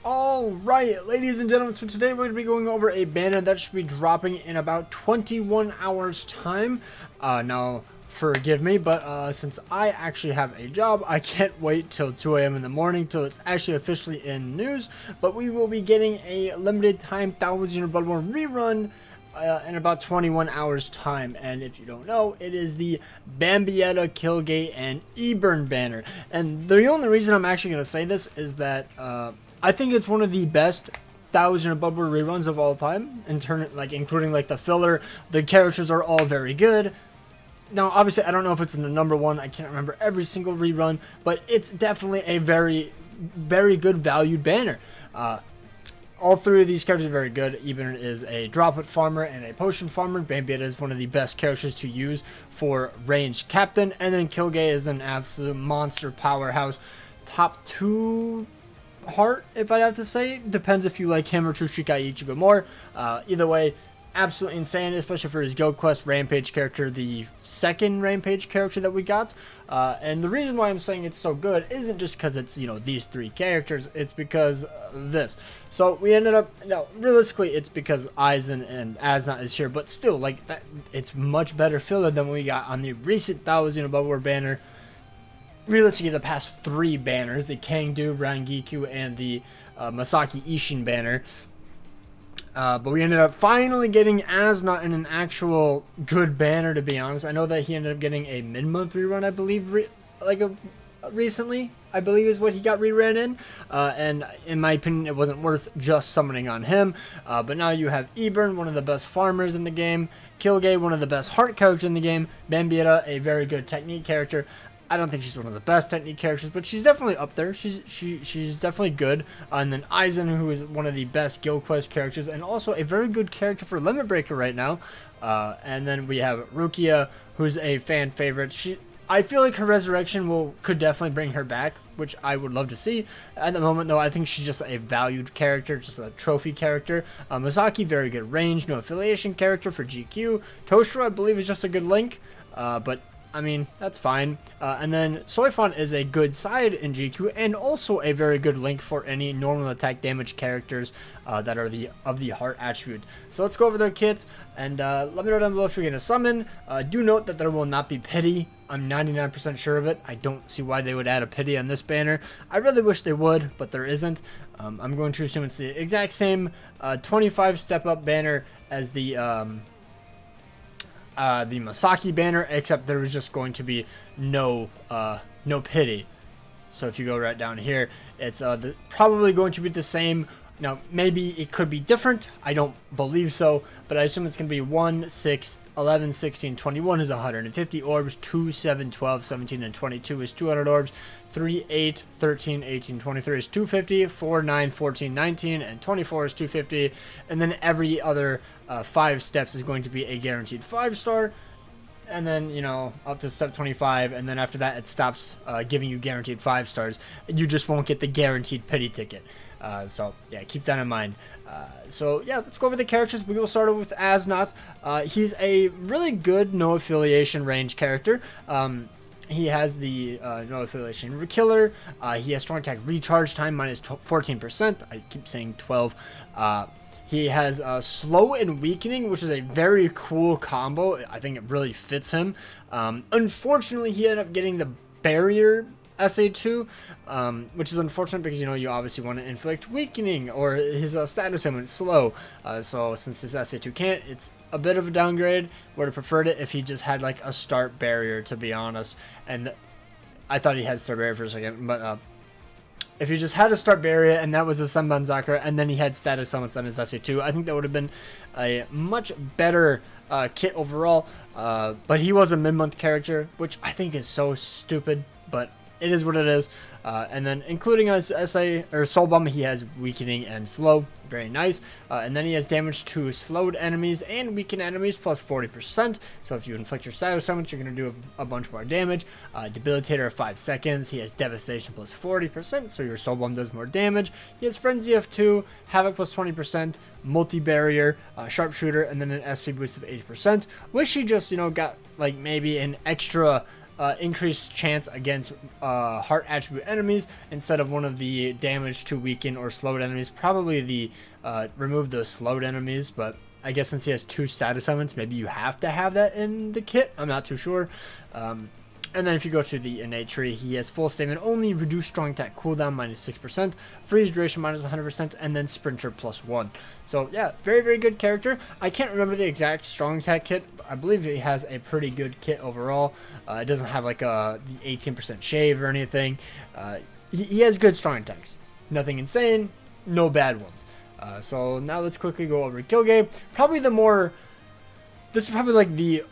Alright, ladies and gentlemen, so today we're going to be going over a banner that should be dropping in about 21 hours time. Now, forgive me, but since I actually have a job, I can't wait till 2 a.m. in the morning till it's actually officially in news. But we will be getting a limited time 1000 Bloodborne rerun in about 21 hours time. And if you don't know, it is the Bambietta, Kilge, and Ebern banner. And the only reason I'm actually going to say this is that I think it's one of the best 1000 Bloodborne reruns of all time, including like the filler. The characters are all very good. Now, obviously, I don't know if it's in the number one. I can't remember every single rerun, but it's definitely a very, very good valued banner. All three of these characters are very good. Ebern is a droplet farmer and a potion farmer. Bambietta is one of the best characters to use for ranged captain. And then Kilge is an absolute monster powerhouse. Top 2 heart, if I have to say. Depends if you like him or Tsushika Ichigo more. Either way, absolutely insane, especially for his Guild Quest Rampage character, the second Rampage character that we got. And the reason why I'm saying it's so good isn't just because it's, these three characters, it's because this. So we ended up, realistically, it's because Aizen and Nodt is here, but still, like, that, it's much better filler than we got on the recent 1000 Bloodborne banner. Realistically, the past 3 banners, the Kangdu, Rangiku, and the Masaki Ishin banner. But we ended up finally getting Nodt in an actual good banner, to be honest. I know that he ended up getting a mid-month rerun, I believe, recently, I believe is what he got reran in. And in my opinion, it wasn't worth just summoning on him. But now you have Ebern, one of the best farmers in the game. Kilge, one of the best heart characters in the game. Bambietta, a very good technique character. I don't think she's one of the best technique characters, but she's definitely up there. She's definitely good. And then Aizen, who is one of the best Guild Quest characters, and also a very good character for Limit Breaker right now. And then we have Rukia, who's a fan favorite. I feel like her resurrection could definitely bring her back, which I would love to see. At the moment, though, I think she's just a valued character, just a trophy character. Masaki, very good range, no affiliation character for GQ. Toshiro, I believe, is just a good link, but I mean, that's fine. And then Soifon is a good side in GQ and also a very good link for any normal attack damage characters that are of the heart attribute. So let's go over their kits and let me know down below if you're going to summon. Do note that there will not be pity. I'm 99% sure of it. I don't see why they would add a pity on this banner. I really wish they would, but there isn't. I'm going to assume it's the exact same 25 step up banner as the Masaki banner, except there was just going to be no pity. So if you go right down here, it's probably going to be the same. Now, maybe it could be different. I don't believe so, but I assume it's going to be 1, 6, 11, 16, 21 is 150 orbs, 2, 7, 12, 17, and 22 is 200 orbs, 3, 8, 13, 18, 23 is 250, 4, 9, 14, 19, and 24 is 250, and then every other 5 steps is going to be a guaranteed 5-star, and then, up to step 25, and then after that it stops giving you guaranteed 5 stars. You just won't get the guaranteed pity ticket. So yeah, keep that in mind. So yeah, let's go over the characters. We will start with Nodt. He's a really good no affiliation range character. He has the no affiliation killer. He has strong attack recharge time minus 14%. I keep saying 12. He has slow and weakening, which is a very cool combo. I think it really fits him. Unfortunately, he ended up getting the barrier SA2, which is unfortunate because you obviously want to inflict weakening, or his status ailment slow. So since his SA2 can't, it's a bit of a downgrade. Would have preferred it if he just had like a start barrier, to be honest. And I thought he had start barrier for a second, but if he just had a start barrier and that was a Senban Zakura, and then he had status summons on his SA2, I think that would have been a much better kit overall. But he was a mid-month character, which I think is so stupid, but it is what it is. And then including his SA or Soul Bomb, he has weakening and slow, very nice. And then he has damage to slowed enemies and weakened enemies plus 40%. So if you inflict your status summons, you're going to do a bunch more damage. Debilitator of 5 seconds. He has devastation plus 40%, so your Soul Bomb does more damage. He has Frenzy of 2, Havoc plus 20%, multi-barrier, sharpshooter, and then an SP boost of 80%. Wish he just got like maybe an extra increased chance against heart attribute enemies instead of one of the damage to weaken or slowed enemies. Probably the remove the slowed enemies, but I guess since he has 2 status elements, maybe you have to have that in the kit. I'm not too sure. And then if you go to the innate tree, he has full statement only, reduced strong attack cooldown -6%, freeze duration -100%, and then sprinter +1. So yeah, very, very good character. I can't remember the exact strong attack kit, but I believe he has a pretty good kit overall. It doesn't have like the 18% shave or anything. He has good strong attacks. Nothing insane, no bad ones. So now let's quickly go over Kilge. This is probably like the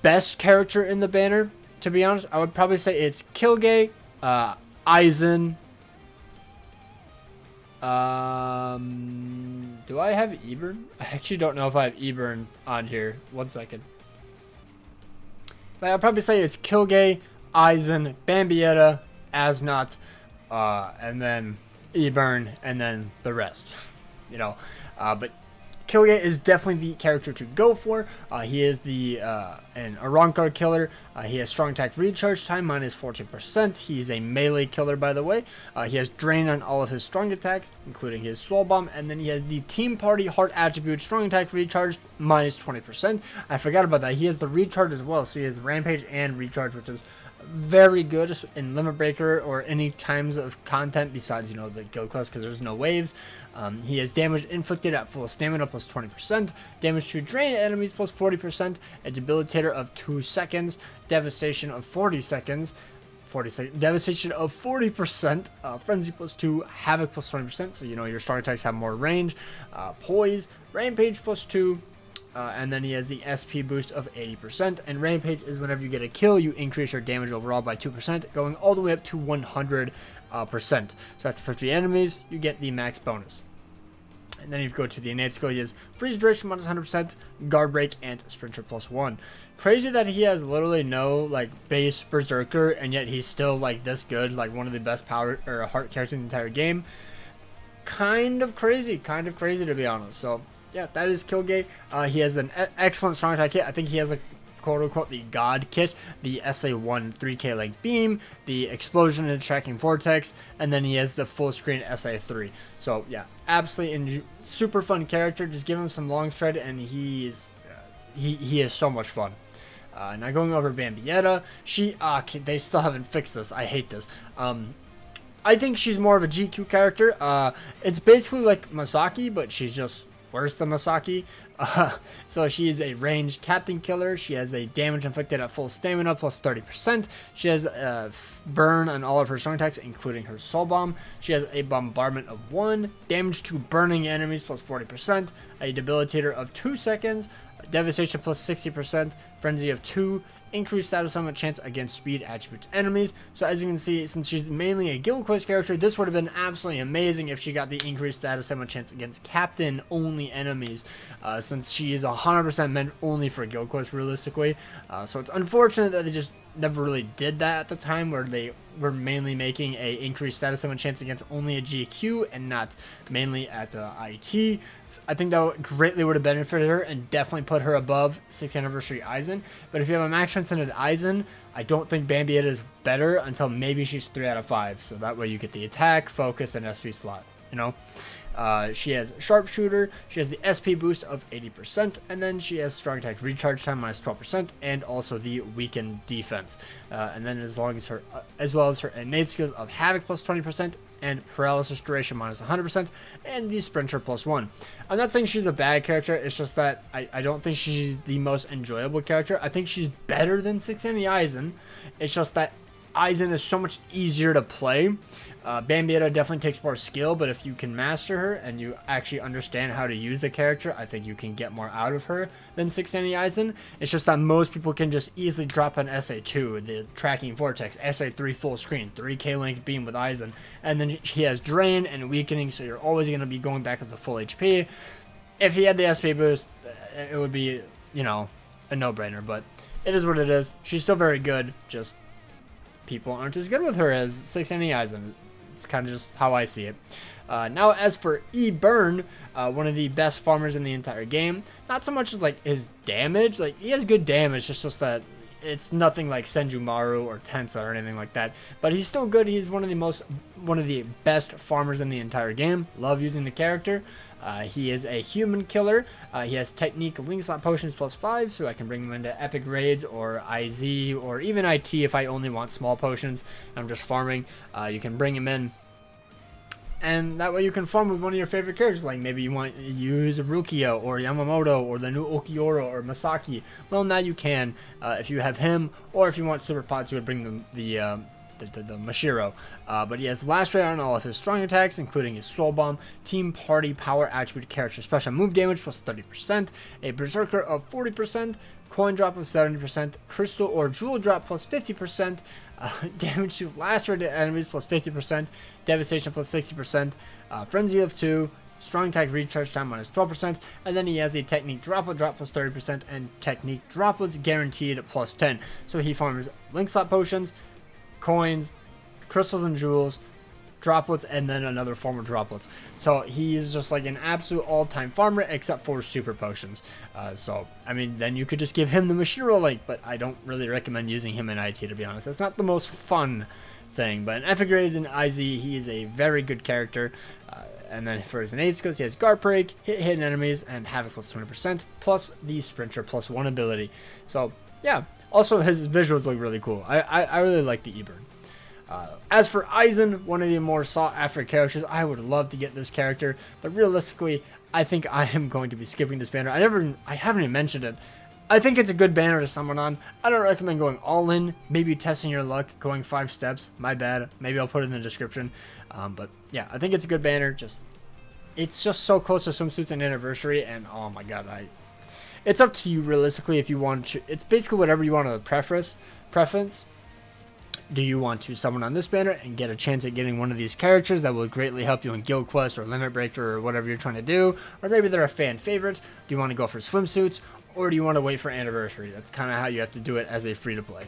best character in the banner. To be honest, I would probably say it's Kilge, Aizen. Do I have Ebern? I actually don't know if I have Ebern on here. 1 second. But I'll probably say it's Kilge, Aizen, Bambietta, Nodt, and then Ebern, and then the rest. You know, but Kilge is definitely the character to go for. He is an Arrancar killer. He has strong attack recharge time -14%. He's a melee killer, by the way. He has drain on all of his strong attacks, including his soul bomb, and then he has the team party heart attribute strong attack recharge -20%. I forgot about that. He has the recharge as well, so he has rampage and recharge, which is very good in limit breaker or any times of content besides, you know, the guild quest, because there's no waves. He has damage inflicted at full stamina +20%, damage to drain enemies +40%, a debilitator of 2 seconds, devastation of 40 seconds, devastation of 40%, frenzy +2, havoc +20%, so you know your strong attacks have more range, poise, rampage +2, and then he has the SP boost of 80%, and rampage is whenever you get a kill, you increase your damage overall by 2%, going all the way up to 100%. So after 50 enemies, you get the max bonus. And then if you go to the innate skill, he has freeze duration -100%, guard break, and sprinter +1. Crazy that he has literally no like base berserker, and yet he's still like this good, like one of the best power or heart characters in the entire game. Kind of crazy to be honest. So yeah, that is Kilge. He has an excellent strong attack kit. I think he has like quote-unquote the god kit, the SA1 3k length beam, the explosion and tracking vortex, and then he has the full screen SA3. So yeah, absolutely super fun character. Just give him some long stride and he is so much fun. Now going over Bambietta, they still haven't fixed this. I hate this. I think she's more of a GQ character. It's basically like Masaki, but she's just worse than Masaki. So she is a ranged captain killer. She has a damage inflicted at full stamina +30%. She has burn on all of her strong attacks, including her soul bomb. She has a bombardment of 1, damage to burning enemies +40%, a debilitator of 2 seconds, devastation +60%, frenzy of 2, increased status element chance against speed attributes enemies. So as you can see, since she's mainly a guild quest character, this would have been absolutely amazing if she got the increased status element chance against captain only enemies, since she is 100% meant only for guild quest realistically. So it's unfortunate that they just never really did that at the time, where they were mainly making a increased status element chance against only a GQ and not mainly at IT. So I think that greatly would have benefited her and definitely put her above 6th anniversary Aizen. But if you have a max transcended Aizen, I don't think Bambietta is better until maybe she's 3 out of 5. So that way you get the attack, focus, and SP slot, you know. She has sharpshooter, she has the SP boost of 80%, and then she has strong attack recharge time -12%, and also the weakened defense. And then as well as her innate skills of havoc +20% and paralysis duration -100%, and the sprinter +1. I'm not saying she's a bad character, it's just that I don't think she's the most enjoyable character. I think she's better than 6th Annie Aizen. It's just that Aizen is so much easier to play. Bambietta definitely takes more skill, but if you can master her and you actually understand how to use the character, I think you can get more out of her than 6th Annie Aizen. It's just that most people can just easily drop an SA2, the tracking vortex, SA3 full screen, 3k length beam with Aizen, and then he has drain and weakening, so you're always going to be going back with the full HP. If he had the SP boost, it would be, you know, a no-brainer, but it is what it is. She's still very good, just people aren't as good with her as 6th Annie Aizen. It's kind of just how I see it. Now, as for Ebern, one of the best farmers in the entire game, not so much as like his damage. Like, he has good damage, it's just that it's nothing like Senjumaru or Tensa or anything like that. But he's still good. He's one of the best farmers in the entire game. Love using the character. He is a human killer. He has technique link slot potions +5, so I can bring him into epic raids or IZ or even IT if I only want small potions. I'm just farming. You can bring him in, and that way you can farm with one of your favorite characters. Like maybe you want to use Rukia or Yamamoto or the new Okioro or Masaki. Well, now you can if you have him, or if you want super pots, you would bring the Mashiro. But he has last rate on all of his strong attacks, including his Soul Bomb, Team Party Power Attribute Character Special Move Damage plus 30%, a Berserker of 40%, Coin Drop of 70%, Crystal or Jewel Drop plus 50%, damage to last rated enemies plus 50%, Devastation plus 60%, Frenzy of 2, Strong Attack Recharge Time minus 12%, and then he has the Technique Droplet Drop plus 30%, and Technique Droplets Guaranteed plus 10. So he farms Link Slot Potions, coins, crystals and jewels, droplets, and then another form of droplets. So he is just like an absolute all-time farmer, except for super potions. So I mean, then you could just give him the Mashiro link, but I don't really recommend using him in IT, to be honest. That's not the most fun thing. But in epic raids and IZ, he is a very good character. And then for his innate skills, he has Guard Break, hit hidden enemies, and Havoc plus 20%, plus the Sprinter plus 1 ability. So yeah. Also, his visuals look really cool. I really like the Ebern. As for Aizen, one of the more sought-after characters, I would love to get this character, but realistically, I think I am going to be skipping this banner. I haven't even mentioned it. I think it's a good banner to summon on. I don't recommend going all in, maybe testing your luck, going 5 steps. My bad. Maybe I'll put it in the description. But yeah, I think it's a good banner. It's just so close to swimsuits and anniversary, and oh my god, it's up to you realistically if you want to. It's basically whatever you want to preference. Do you want to summon on this banner and get a chance at getting one of these characters that will greatly help you in Guild Quest or Limit Breaker or whatever you're trying to do? Or maybe they're a fan favorite. Do you want to go for swimsuits, or do you want to wait for anniversary? That's kind of how you have to do it as a free-to-play.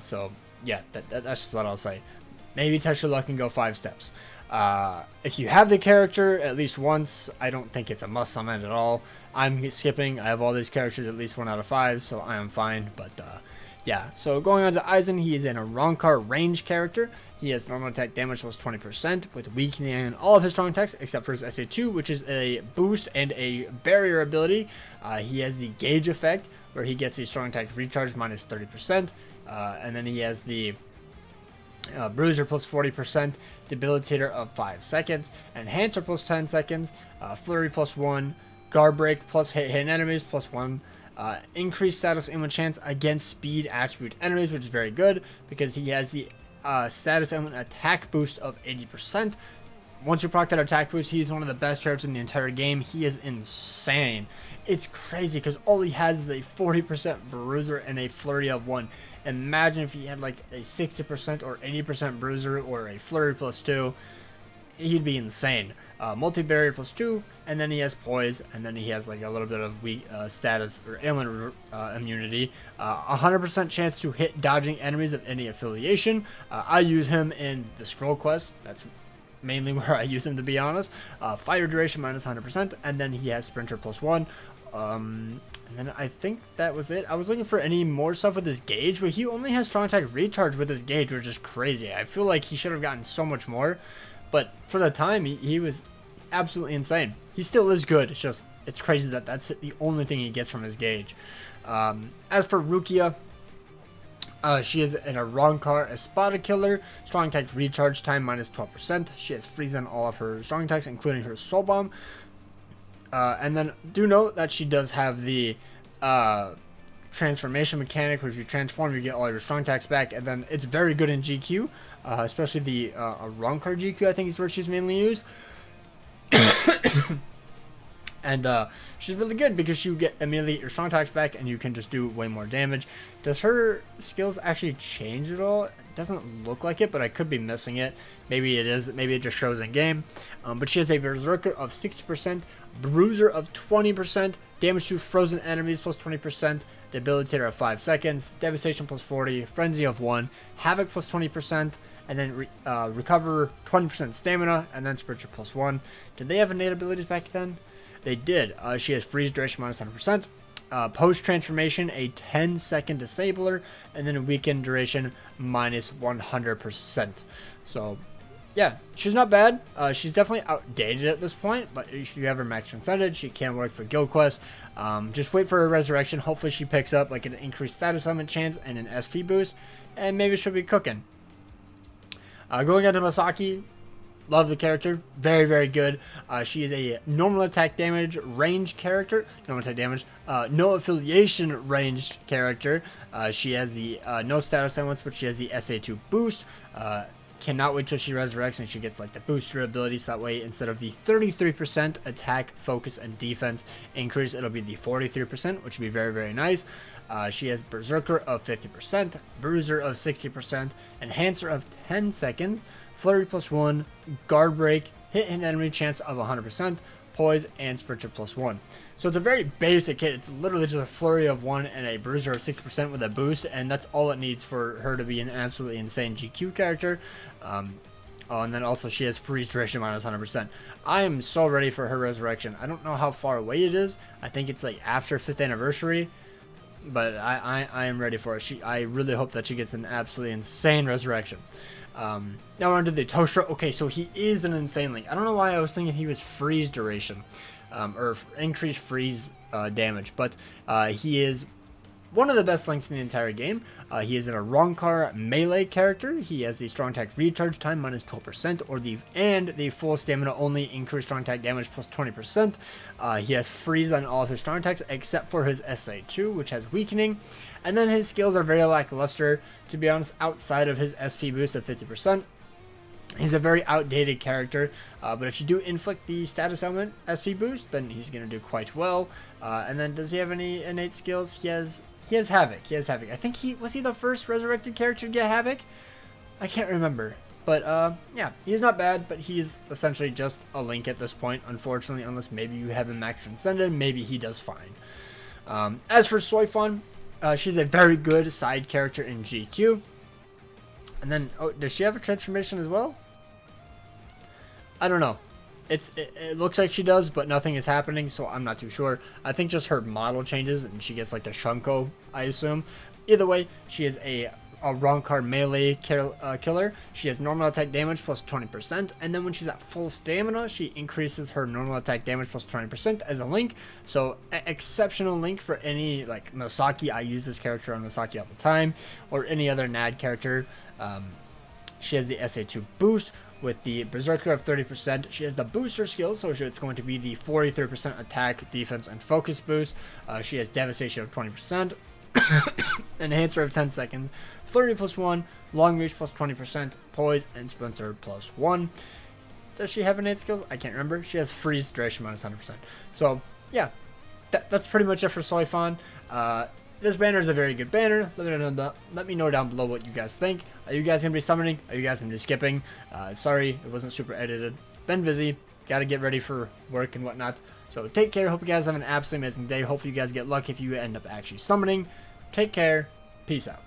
So yeah, that's just what I'll say. Maybe test your luck and go 5 steps. If you have the character at least once, I don't think it's a must summon at all. I'm skipping. I have all these characters at least 1 out of 5, so I am fine. But yeah, so going on to Aizen, he is an Arrancar range character. He has normal attack damage plus 20% with weakening on all of his strong attacks except for his SA2, which is a boost and a barrier ability. He has the gauge effect where he gets the strong attack recharge minus 30%, and then he has the Bruiser plus 40%, Debilitator of 5 seconds, Enhancer plus 10 seconds, Flurry plus 1, Guard Break plus hidden enemies plus 1, increased status ailment chance against speed attribute enemies, which is very good because he has the status ailment attack boost of 80%. Once you proc that attack boost, he's one of the best characters in the entire game. He is insane. It's crazy because all he has is a 40% Bruiser and a Flurry of 1. Imagine if he had like a 60% or 80% Bruiser or a Flurry plus 2. He'd be insane. Multi-barrier plus 2, and then he has poise, and then he has like a little bit of weak status or ailment immunity. 100% chance to hit dodging enemies of any affiliation. I use him in the scroll quest. That's mainly where I use him, to be honest. Fire duration minus 100%, and then he has Sprinter plus 1. And then I think that was it. I was looking for any more stuff with his gauge, but he only has strong attack recharge with his gauge, which is crazy. I feel like he should have gotten so much more, but for the time, he was absolutely insane. He still is good. It's crazy that that's the only thing he gets from his gauge. As for Rukia, she is an Arrancar Espada killer. Strong attack recharge time minus 12%. She has freeze on all of her strong attacks, including her Soul Bomb. And then do note that she does have the transformation mechanic, where if you transform, you get all your strong attacks back. And then it's very good in GQ, especially the Arrancar GQ, I think is where she's mainly used. And she's really good because you get immediately your strong attacks back and you can just do way more damage. Does her skills actually change at all? It doesn't look like it, but I could be missing it. Maybe it is. Maybe it just shows in game. But she has a Berserker of 60%, Bruiser of 20%, damage to frozen enemies plus 20%, Debilitator of 5 seconds, Devastation plus 40, Frenzy of 1, Havoc plus 20%, and then recover 20% stamina, and then Spiritual plus 1. Did they have innate abilities back then? They did. She has freeze duration minus 100%, post transformation a 10-second disabler, and then a weekend duration minus 100%. So yeah, she's not bad. She's definitely outdated at this point, but if you have her max transcended, she can work for guild quests. Just wait for her resurrection. Hopefully she picks up like an increased status element chance and an SP boost, and maybe she'll be cooking. Going on to Masaki, love the character, very, very good. She is a normal attack damage range character, normal attack damage, no affiliation ranged character. She has the no status elements, but she has the SA2 boost. Cannot wait till she resurrects and she gets like the booster ability, so that way instead of the 33% attack, focus, and defense increase, it'll be the 43%, which would be very, very nice. She has Berserker of 50%, Bruiser of 60%, Enhancer of 10 seconds, Flurry +1, Guard Break, hit an enemy chance of 100%, Poise, and Sprinter +1. So it's a very basic kit. It's literally just a Flurry of 1 and a Bruiser of 60% with a boost, and that's all it needs for her to be an absolutely insane GQ character. And then also she has Freeze Duration minus 100%. I am so ready for her resurrection. I don't know how far away it is. I think it's like after 5th anniversary, but I am ready for it. I really hope that she gets an absolutely insane resurrection. Now we're on to the Toaster. Okay, so he is an insane link. I don't know why I was thinking he was freeze duration, or increased freeze damage, but he is one of the best links in the entire game. He is in a Ronkar melee character. He has the strong attack recharge time minus 12%, or the full stamina only increased strong attack damage plus 20%. He has freeze on all of his strong attacks except for his SA2, which has weakening. And then his skills are very lackluster, to be honest, outside of his SP boost of 50%. He's a very outdated character, but if you do inflict the status element SP boost, then he's going to do quite well. And then does he have any innate skills? He has Havoc. He has Havoc. I think was he the first resurrected character to get Havoc? I can't remember. But yeah, he's not bad, but he's essentially just a link at this point, unfortunately, unless maybe you have him max transcended, maybe he does fine. As for Soifon, she's a very good side character in GQ. And then, does she have a transformation as well? I don't know. It looks like she does, but nothing is happening, so I'm not too sure. I think just her model changes, and she gets like the Shunko, I assume. Either way, she is a Ronkar melee killer. She has normal attack damage plus 20%, and then when she's at full stamina, she increases her normal attack damage plus 20% as a link. So exceptional link for any like Masaki. I use this character on Masaki all the time, or any other NAD character. She has the SA2 boost with the Berserker of 30%. She has the booster skill, so it's going to be the 43% attack, defense, and focus boost. She has Devastation of 20%. Enhancer of 10 seconds, Flurry +1, Long Reach plus 20%, Poise, and Splinter +1. Does she have innate skills? I can't remember. She has Freeze Duration minus 100%. So yeah, that's pretty much it for Soifon. This banner is a very good banner. Let me know down below what you guys think. Are you guys going to be summoning? Are you guys going to be skipping? Sorry, it wasn't super edited. Been busy. Got to get ready for work and whatnot. So take care. Hope you guys have an absolutely amazing day. Hopefully you guys get lucky if you end up actually summoning. Take care. Peace out.